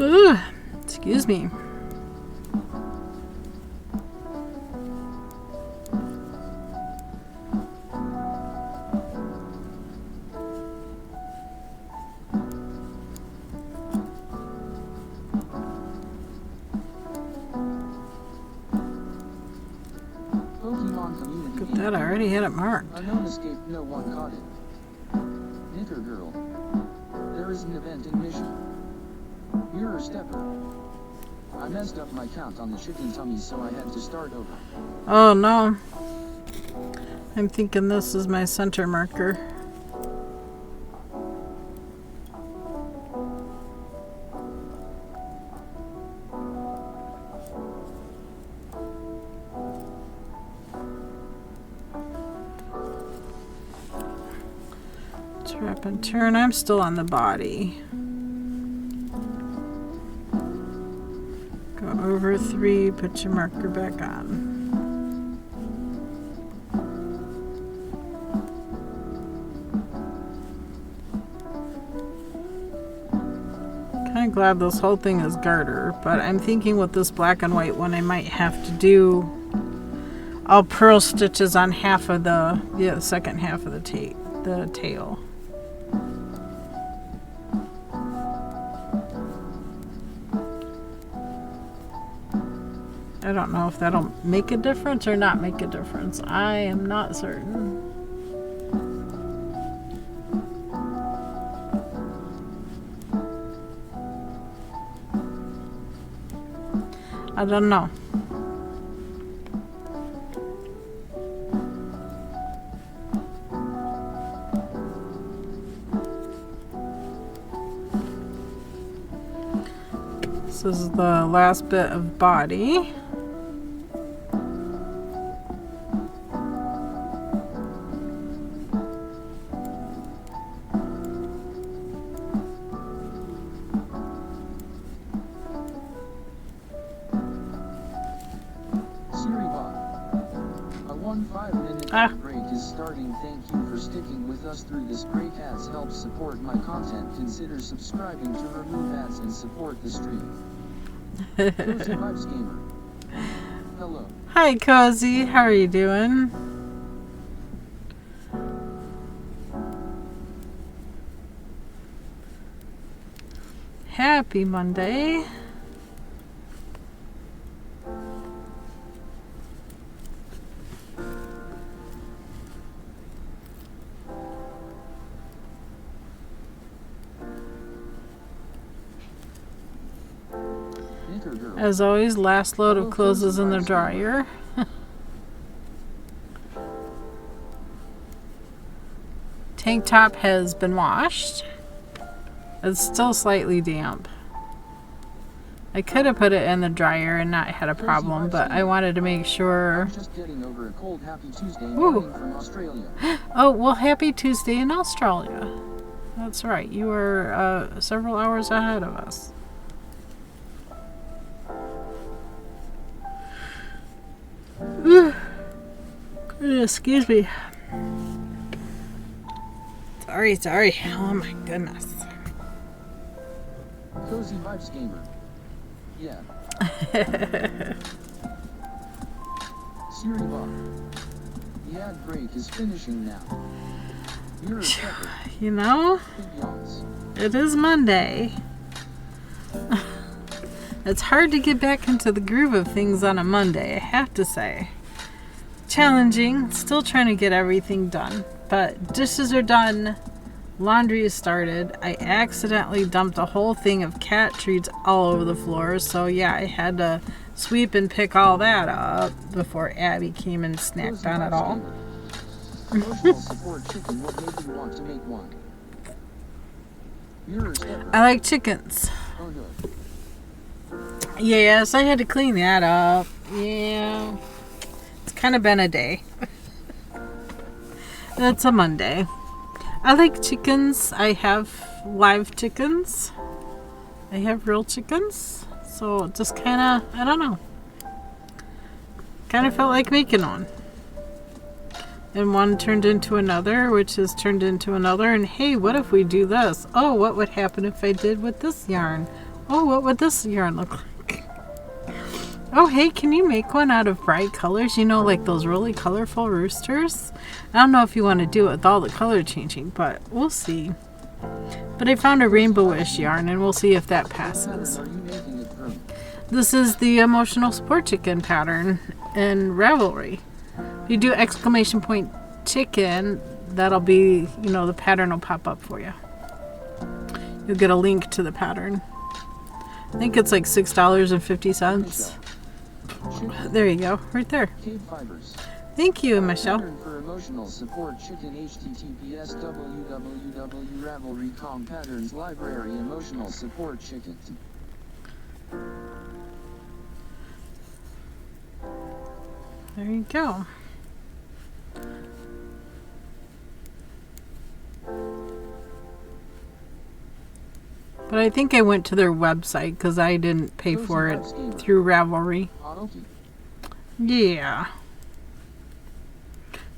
Ugh, excuse me. Look at that, I already had it marked. Unknown escaped, no one caught it. Knicker girl. There is an event in mission. Mirror stepper. I messed up my count on the chicken tummies, so I had to start over. Oh no. I'm thinking this is my center marker. Wrap and turn. I'm still on the body. Go over 3, put your marker back on. Kind of glad this whole thing is garter, but I'm thinking with this black and white one I might have to do all purl stitches on half of the second half of the tail. I don't know if that'll make a difference or not make a difference. I am not certain. I don't know. This is the last bit of body. Break is starting. Thank you for sticking with us through this break. Ads help support my content. Consider subscribing to remove ads and support the stream. Cozy Vibes Gamer. Hello. Hi Cozy, how are you doing? Happy Monday. As always, last load of clothes is in the dryer. Tank top has been washed. It's still slightly damp. I could have put it in the dryer and not had a problem, but I wanted to make sure. Just getting over a cold. Happy Tuesday morning from Australia. Oh, well, happy Tuesday in Australia. That's right. You were several hours ahead of us. Excuse me. Sorry. Oh my goodness. Cozy Vibes Gamer. Yeah. Siri Bob. The ad break is finishing now. You know, it is Monday. It's hard to get back into the groove of things on a Monday, I have to say. Challenging, still trying to get everything done, but dishes are done, laundry is started. I accidentally dumped a whole thing of cat treats all over the floor, so yeah, I had to sweep and pick all that up before Abby came and snacked on it all. I like chickens. Yes, I had to clean that up. Yeah. It's kind of been a day. It's a Monday. I like chickens. I have live chickens. I have real chickens. So just kind of, I don't know. Kind of felt like making one. And one turned into another, which has turned into another. And hey, what if we do this? Oh, what would happen if I did with this yarn? Oh, what would this yarn look like? Oh, hey, can you make one out of bright colors? You know, like those really colorful roosters? I don't know if you want to do it with all the color changing, but we'll see. But I found a rainbowish yarn, and we'll see if that passes. This is the emotional support chicken pattern in Ravelry. If you do exclamation point chicken, that'll be, you know, the pattern will pop up for you. You'll get a link to the pattern. I think it's like $6.50. There you go, right there. Thank you, Michelle. For emotional support chicken, https www.ravelry.com patterns library emotional support chicken. There you go. But I think I went to their website because I didn't pay for it through Ravelry. Yeah.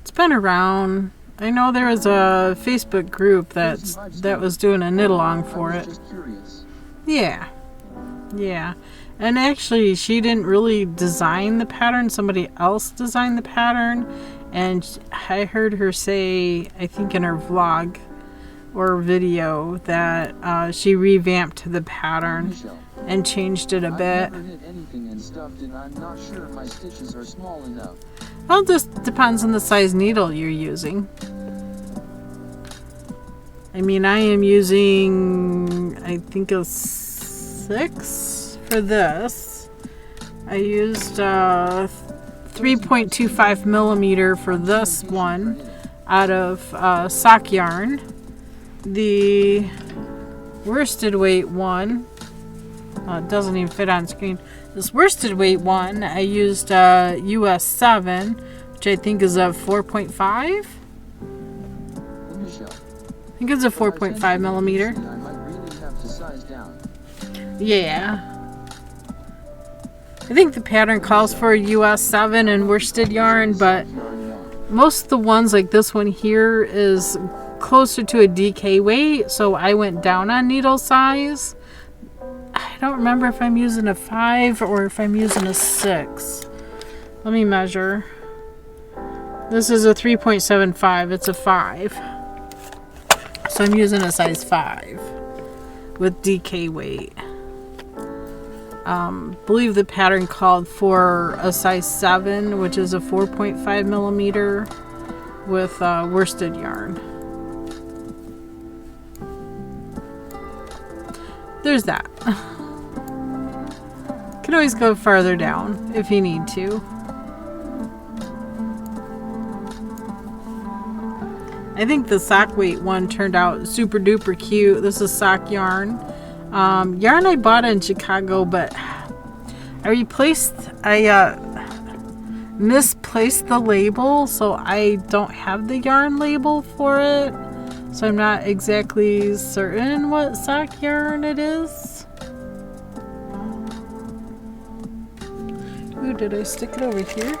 It's been around. I know there was a Facebook group that was doing a knit along for it. Yeah. Yeah. And actually, she didn't really design the pattern. Somebody else designed the pattern. And I heard her say, I think in her vlog or video, that she revamped the pattern and changed it a bit. Well, it just depends on the size needle you're using. I mean, I am using, I think a 6 for this. I used 3.25 millimeter for this one out of sock yarn. The worsted weight one, it doesn't even fit on screen. This worsted weight one, I used US 7, which I think is a 4.5. I think it's a 4.5 millimeter. Yeah. I think the pattern calls for a US 7 and worsted yarn, but most of the ones like this one here is closer to a DK weight, so I went down on needle size. I don't remember if I'm using a 5 or if I'm using a 6. Let me measure. This is a 3.75. It's a 5. So I'm using a size 5 with DK weight. Believe the pattern called for a size 7, which is a 4.5 millimeter with worsted yarn. There's that. Can always go farther down if you need to. I think the sock weight one turned out super duper cute. This is sock yarn. Yarn I bought in Chicago, but I misplaced the label, so I don't have the yarn label for it. So I'm not exactly certain what sock yarn it is. Ooh, did I stick it over here?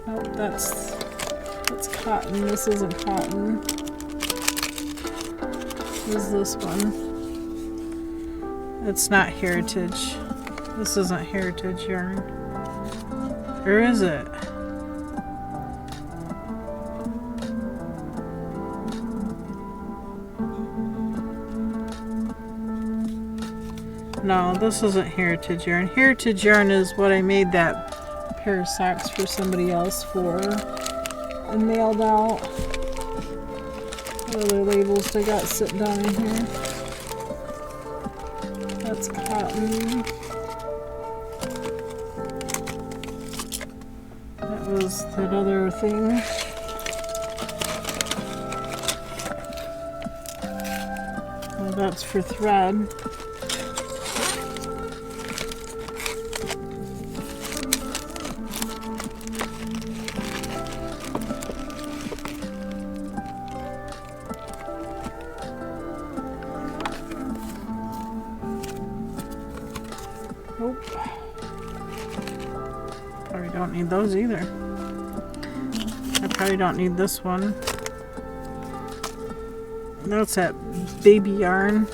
Oh, that's cotton. This isn't cotton. What is this one? It's not Heritage. This isn't Heritage yarn. Or is it? No, this isn't Heritage yarn. Heritage yarn is what I made that pair of socks for somebody else for and mailed out. What other labels they got sitting down in here? That's cotton. That was that other thing. Well, that's for thread. Nope. Probably don't need those either. I probably don't need this one. That's that baby yarn.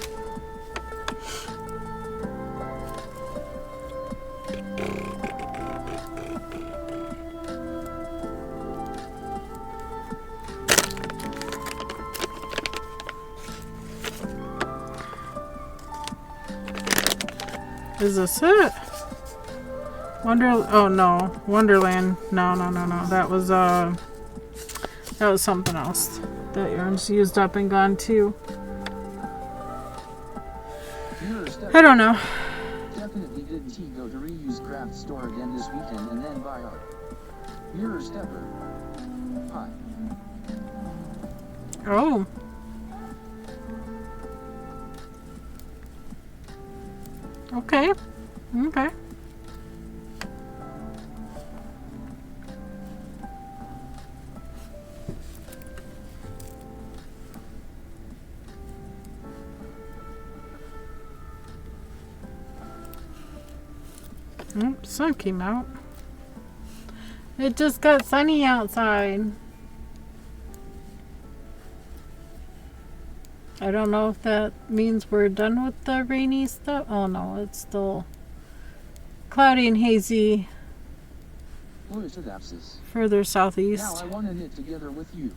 Is this it? Oh no, Wonderland. No. That was something else. That yarn's used up and gone too. I don't know. Definitely didn't he go to reuse craft store again this weekend and then buy art? Mirror stepper. Hi. Oh. Okay. Okay. Sun came out. It just got sunny outside. I don't know if that means we're done with the rainy stuff. Oh no, it's still cloudy and hazy further southeast. Now I want to knit together with you.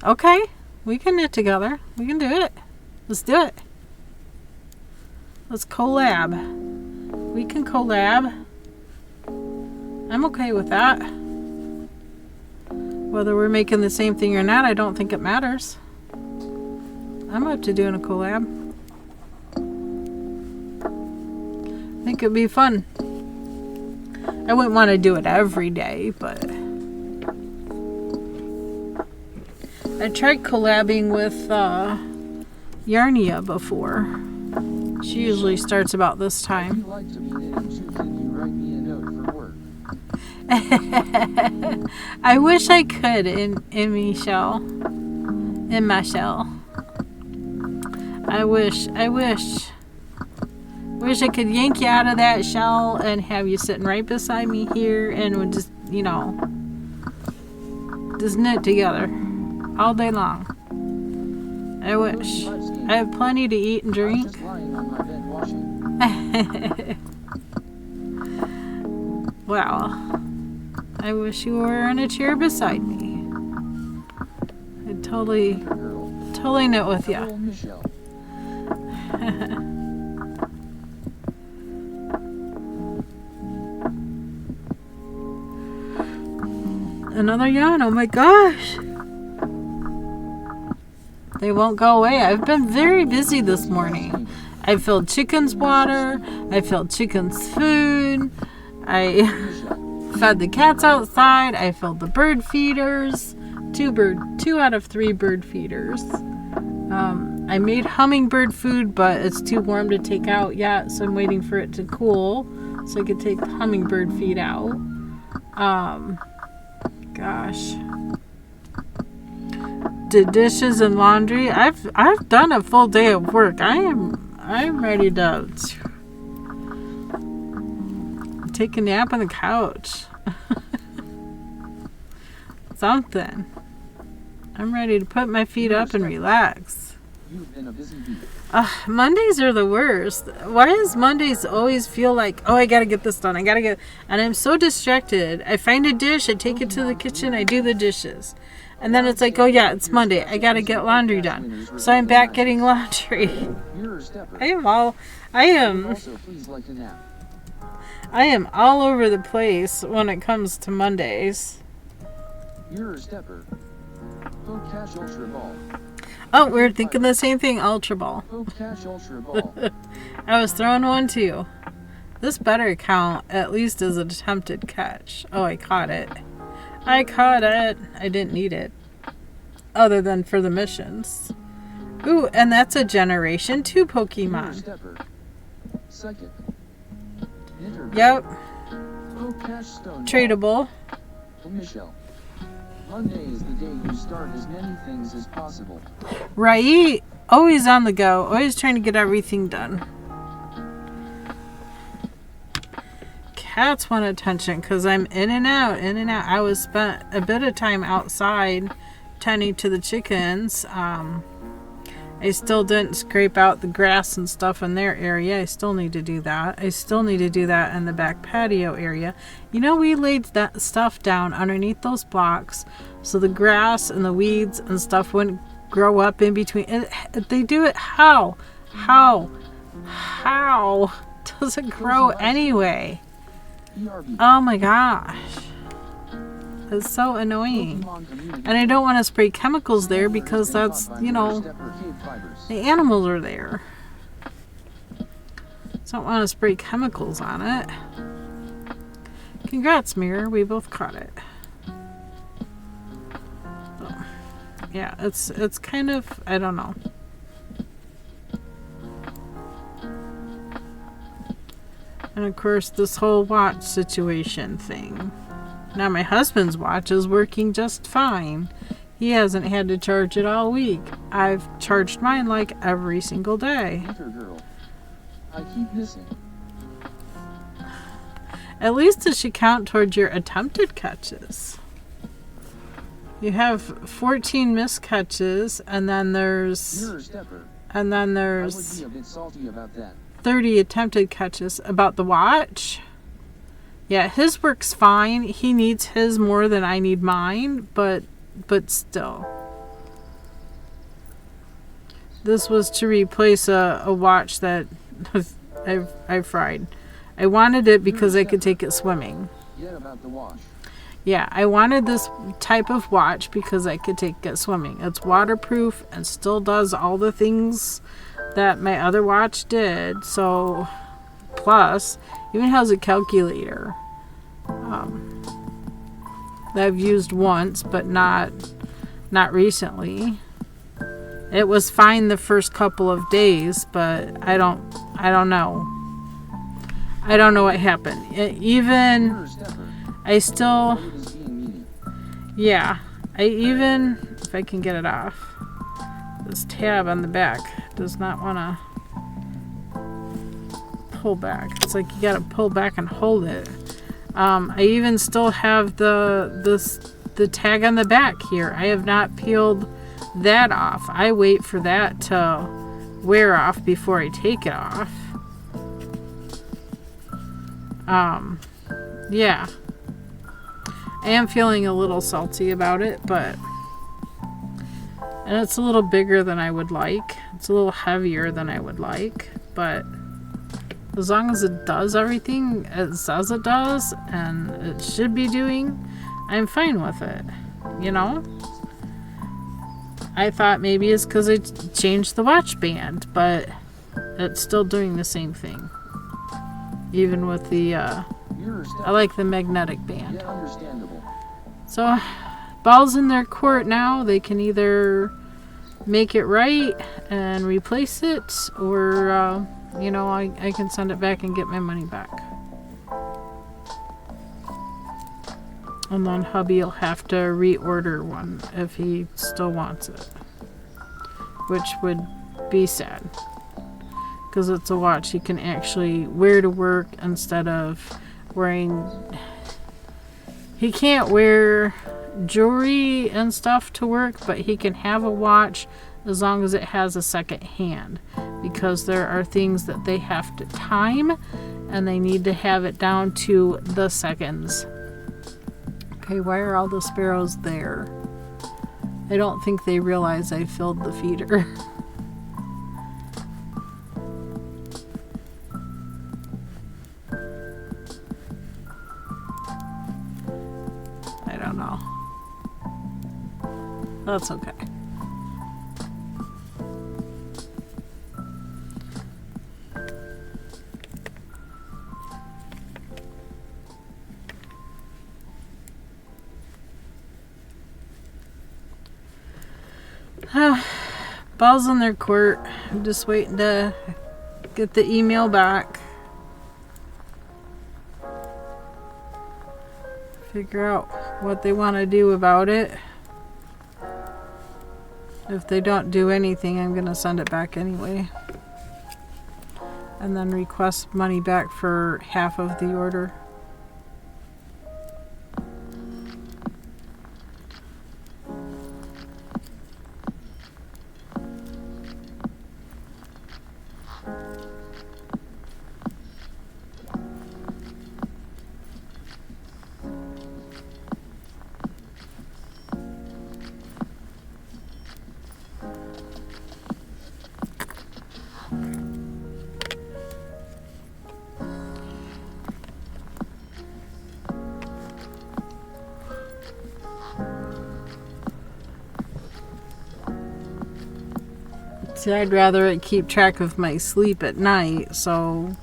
Okay, we can knit together. We can do it. Let's do it. Let's collab. We can collab. I'm okay with that. Whether we're making the same thing or not, I don't think it matters. I'm up to doing a collab. I think it'd be fun. I wouldn't want to do it every day, but I tried collabing with Yarnia before. She usually starts about this time. I wish I could in Michelle. In my shell. I wish I could yank you out of that shell and have you sitting right beside me here and would just, just knit together all day long. I wish. I have plenty to eat and drink. Wow. I wish you were in a chair beside me. I'd totally knit with you. Another yawn. Oh my gosh. They won't go away. I've been very busy this morning. I filled chickens' water. I filled chickens' food. I fed the cats outside. I filled the bird feeders. 2 out of 3 bird feeders. I made hummingbird food, but it's too warm to take out yet, so I'm waiting for it to cool so I could take the hummingbird feed out. Gosh. Did dishes and laundry. I've done a full day of work. I'm ready to take a nap on the couch. Something. I'm ready to put my feet up and relax. You've been a busy week. Mondays are the worst. Why does Mondays always feel like, oh, I gotta get this done. And I'm so distracted. I find a dish, I take it to the kitchen, I do the dishes. And then it's like, oh yeah, it's Monday. I gotta get laundry done. So I'm back getting laundry. I am all over the place when it comes to Mondays. You're a stepper. Cash Ultra Ball. Oh, we're thinking the same thing, Ultra Ball. Cash Ultra Ball. I was throwing one too. This better count at least as an attempted catch. Oh, I caught it. I didn't need it. Other than for the missions. Ooh, and that's a Generation 2 Pokemon. Yep. Tradable. Michelle. Monday is the day you start as many things as possible. Right? Always on the go. Always trying to get everything done. Cats want attention because I'm in and out. I was spent a bit of time outside tending to the chickens. I still didn't scrape out the grass and stuff in their area. I still need to do that. I still need to do that in the back patio area. We laid that stuff down underneath those blocks so the grass and the weeds and stuff wouldn't grow up in between. They do it how? doesn't grow anyway. ERB. Oh my gosh. It's so annoying. Pokemon Community. And I don't want to spray chemicals there because that's, Caught by you know, Stepper Cave Fibers. the animals are there. So I don't want to spray chemicals on it. Congrats, Mirror. We both caught it. So, yeah, it's kind of, I don't know. And of course, this whole watch situation thing. Now my husband's watch is working just fine. He hasn't had to charge it all week. I've charged mine like every single day. Hunter Girl. I keep missing. At least it should count towards your attempted catches. You have 14 missed catches, and then there's Mirror Stepper. and then I would there's be a bit salty about that. 30 attempted catches. About the watch, yeah, his works fine. He needs his more than I need mine, but still. This was to replace a watch that I fried. I wanted it because I could take it swimming. Yet about the wash. Yeah, I wanted this type of watch because I could take it swimming. It's waterproof and still does all the things that my other watch did. So, plus, even has a calculator that I've used once, but not recently. It was fine the first couple of days, but I don't know. I don't know what happened. Even Mirror Stepper. I still. It is being mean. Yeah, I even, if I can get it off, this tab on the back does not want to pull back. It's like you got to pull back and hold it. I even still have the tag on the back here. I have not peeled that off. I wait for that to wear off before I take it off. Yeah. I am feeling a little salty about it, and it's a little bigger than I would like. It's a little heavier than I would like, but as long as it does everything it says it does and it should be doing, I'm fine with it, you know? I thought maybe it's because I changed the watch band, but it's still doing the same thing. Even with the, Mirror Stepper. I like the magnetic band. Yet understandable. So, ball's in their court now. They can either make it right and replace it, or, you know, I can send it back and get my money back. And then hubby'll have to reorder one if he still wants it. Which would be sad. Because it's a watch he can actually wear to work instead of wearing... He can't wear jewelry and stuff to work, but he can have a watch as long as it has a second hand. Because there are things that they have to time, and they need to have it down to the seconds. Okay, why are all the sparrows there? I don't think they realize I filled the feeder. I don't know. That's okay. Ball's in their court. I'm just waiting to get the email back. Figure out what they want to do about it. If they don't do anything, I'm going to send it back anyway. And then request money back for half of the order. See, I'd rather it keep track of my sleep at night, so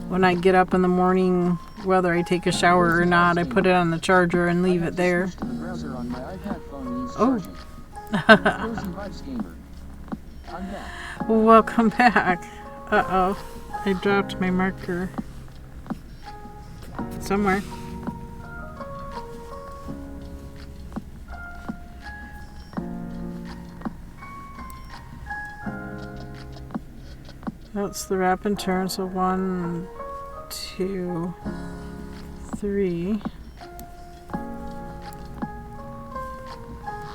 when I get up in the morning, whether I take a shower or not, I put it on the charger and leave it there. Oh. Welcome back. Uh-oh. I dropped my marker. Somewhere. That's the wrap and turn, so 1, 2, 3.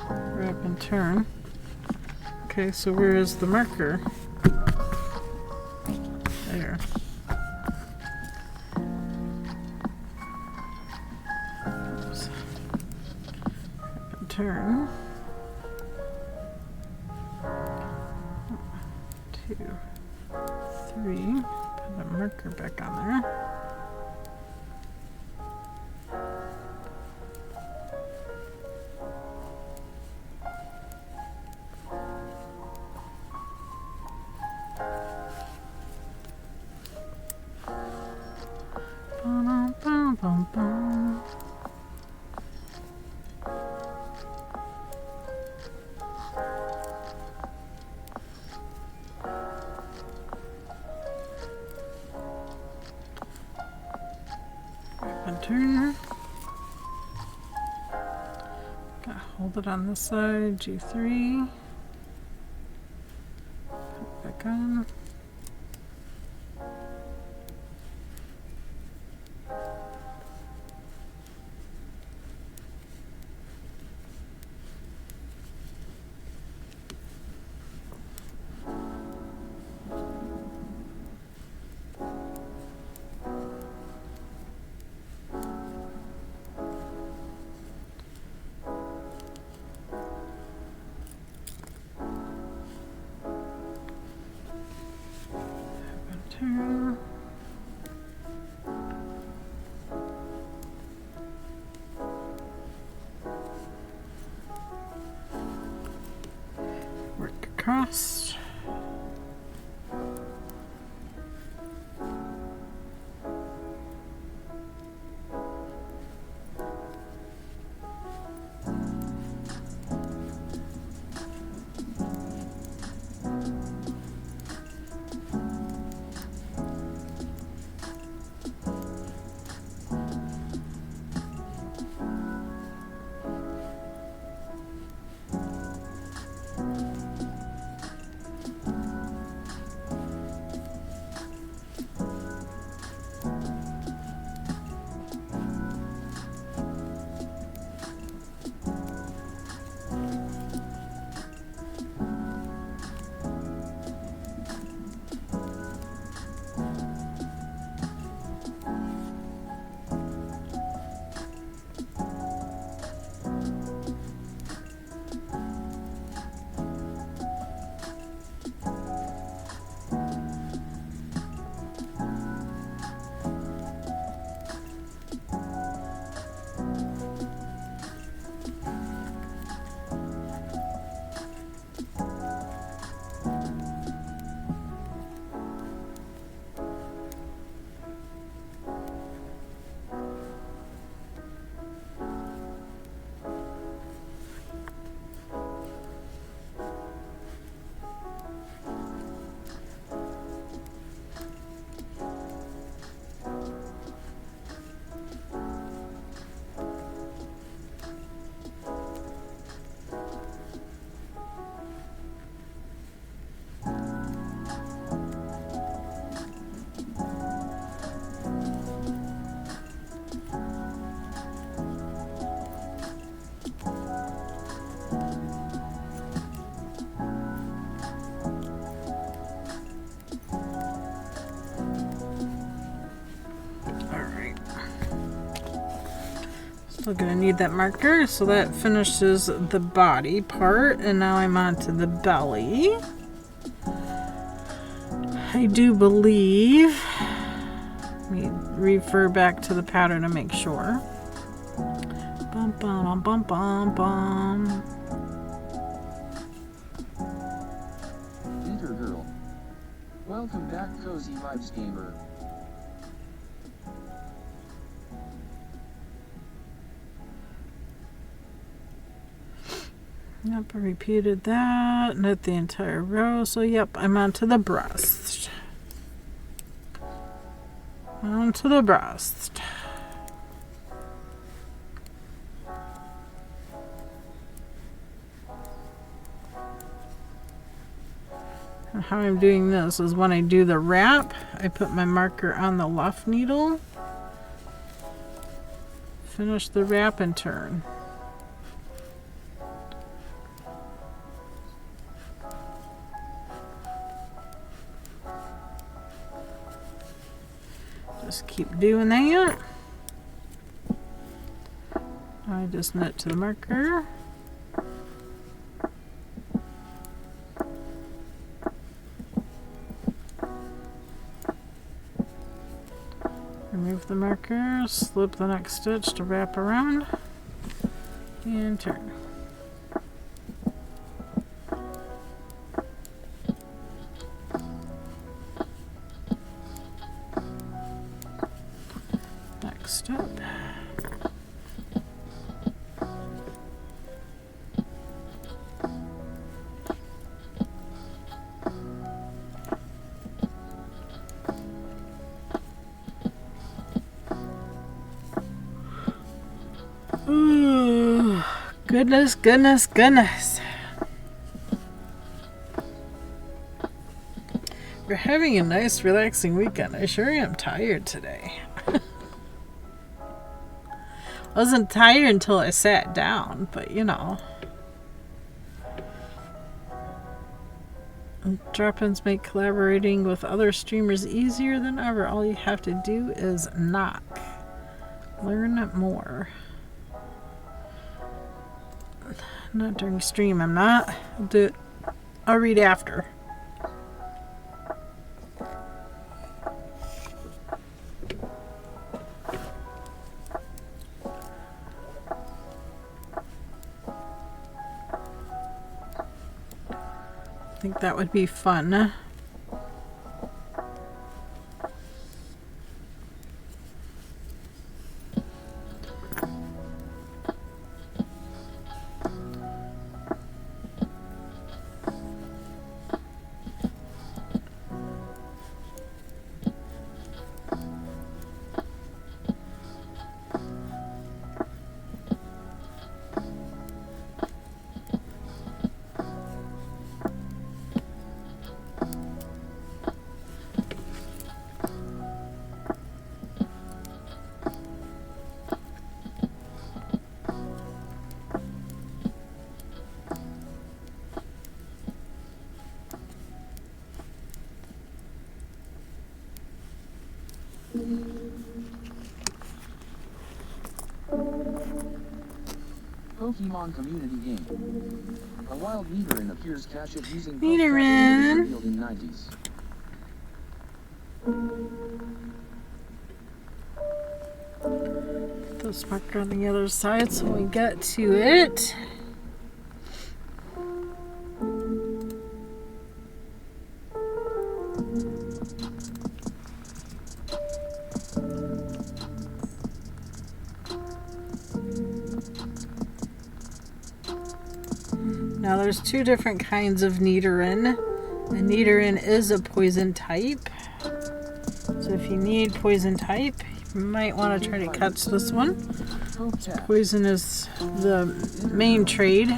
Wrap and turn. Okay, so where is the marker? There. Oops. Wrap and turn. 1, 2, 3. Put the marker back on there. Turn. Gotta hold it on this side. G3. Put it back on. Turn. Work across. Still gonna need that marker, so that finishes the body part, and now I'm on to the belly. I do believe, let me refer back to the pattern to make sure. Bum, bum, bum, bum, bum. Welcome back, Cozy Vibes Gamer. Yep, I repeated that. Not the entire row. So, yep, I'm onto the breast. Onto the breast. And how I'm doing this is when I do the wrap, I put my marker on the left needle, finish the wrap, and turn. Just keep doing that. I just knit to the marker. Remove the marker, slip the next stitch to wrap around, and turn. Next step. Ooh, goodness, goodness, goodness. We're having a nice, relaxing weekend. I sure am tired today. I wasn't tired until I sat down, but you know. Drop-ins make collaborating with other streamers easier than ever. All you have to do is knock. Learn more. Not during stream, I'm not. I'll read after. I think that would be fun. Pokemon community game. A wild Nidoran appears cached using Nidoran revealed in 90s. Put this marker on the other side so we get to it. Now there's two different kinds of Nidoran. The Nidoran is a poison type. So if you need poison type, you might want to try to catch this one. Poison is the main trade.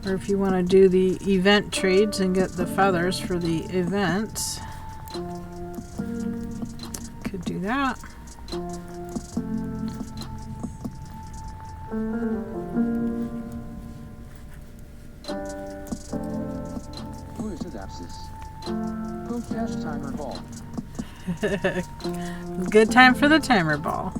Or if you want to do the event trades and get the feathers for the events, could do that. Good time for the timer ball.